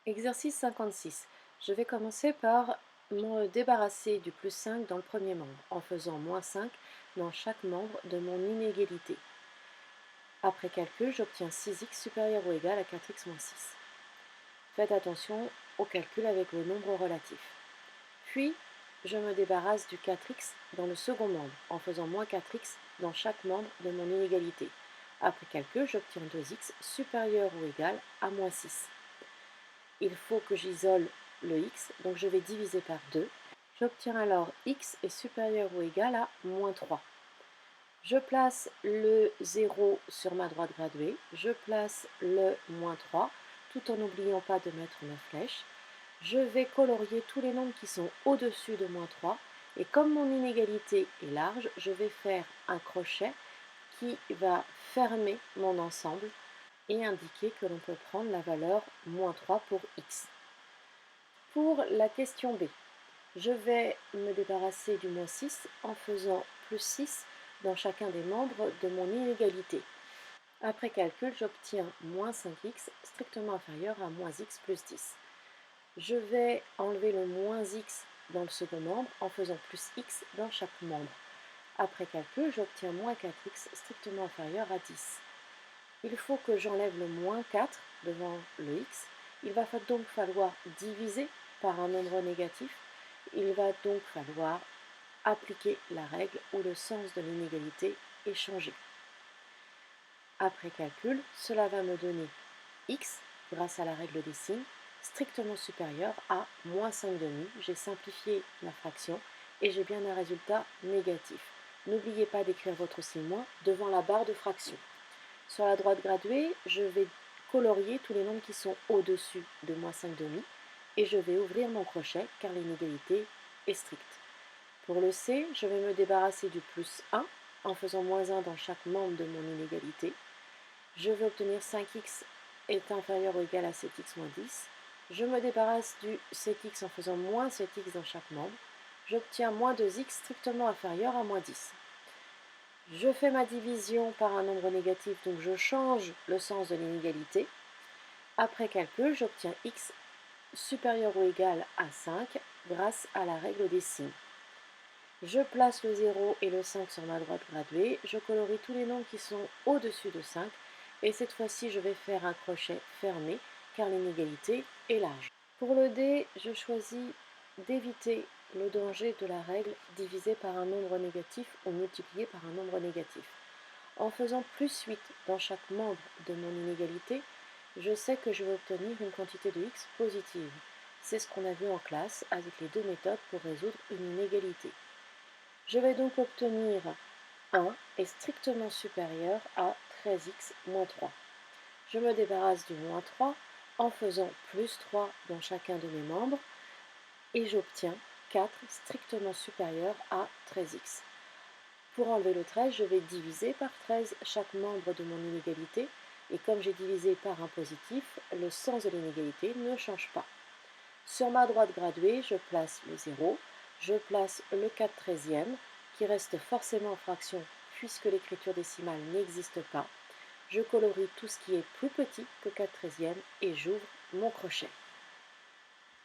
Exercice 56. Je vais commencer par me débarrasser du plus 5 dans le premier membre, en faisant moins 5 dans chaque membre de mon inégalité. Après calcul, j'obtiens 6x supérieur ou égal à 4x moins 6. Faites attention au calcul avec vos nombres relatifs. Puis, je me débarrasse du 4x dans le second membre, en faisant moins 4x dans chaque membre de mon inégalité. Après calcul, j'obtiens 2x supérieur ou égal à moins 6. Il faut que j'isole le x, donc je vais diviser par 2. J'obtiens alors x est supérieur ou égal à moins 3. Je place le 0 sur ma droite graduée, je place le moins 3, tout en n'oubliant pas de mettre ma flèche. Je vais colorier tous les nombres qui sont au-dessus de moins 3, et comme mon inégalité est large, je vais faire un crochet qui va fermer mon ensemble et indiquer que l'on peut prendre la valeur moins 3 pour x. Pour la question B, je vais me débarrasser du moins 6 en faisant plus 6 dans chacun des membres de mon inégalité. Après calcul, j'obtiens moins 5x strictement inférieur à moins x plus 10. Je vais enlever le moins x dans le second membre en faisant plus x dans chaque membre. Après calcul, j'obtiens moins 4x strictement inférieur à 10. Il faut que j'enlève le moins 4 devant le x. Il va donc falloir diviser par un nombre négatif. Il va donc falloir appliquer la règle où le sens de l'inégalité est changé. Après calcul, cela va me donner x, grâce à la règle des signes, strictement supérieur à moins 5 demi. J'ai simplifié ma fraction et j'ai bien un résultat négatif. N'oubliez pas d'écrire votre signe moins devant la barre de fraction. Sur la droite graduée, je vais colorier tous les nombres qui sont au-dessus de moins 5 demi et je vais ouvrir mon crochet car l'inégalité est stricte. Pour le C, je vais me débarrasser du plus 1 en faisant moins 1 dans chaque membre de mon inégalité. Je vais obtenir 5x est inférieur ou égal à 7x moins 10. Je me débarrasse du 7x en faisant moins 7x dans chaque membre. J'obtiens moins 2x strictement inférieur à moins 10. Je fais ma division par un nombre négatif, donc je change le sens de l'inégalité. Après calcul, j'obtiens x supérieur ou égal à 5 grâce à la règle des signes. Je place le 0 et le 5 sur ma droite graduée, je colorie tous les nombres qui sont au-dessus de 5 et cette fois-ci je vais faire un crochet fermé car l'inégalité est large. Pour le D, je choisis d'éviter le danger de la règle divisée par un nombre négatif ou multiplié par un nombre négatif. En faisant plus 8 dans chaque membre de mon inégalité, je sais que je vais obtenir une quantité de x positive. C'est ce qu'on a vu en classe avec les deux méthodes pour résoudre une inégalité. Je vais donc obtenir 1 est strictement supérieur à 13x moins 3. Je me débarrasse du moins 3 en faisant plus 3 dans chacun de mes membres et j'obtiens 4 strictement supérieur à 13x. Pour enlever le 13, je vais diviser par 13 chaque membre de mon inégalité et comme j'ai divisé par un positif, le sens de l'inégalité ne change pas. Sur ma droite graduée, je place le 0, je place le 4 treizième qui reste forcément en fraction puisque l'écriture décimale n'existe pas. Je colorie tout ce qui est plus petit que 4 treizième et j'ouvre mon crochet.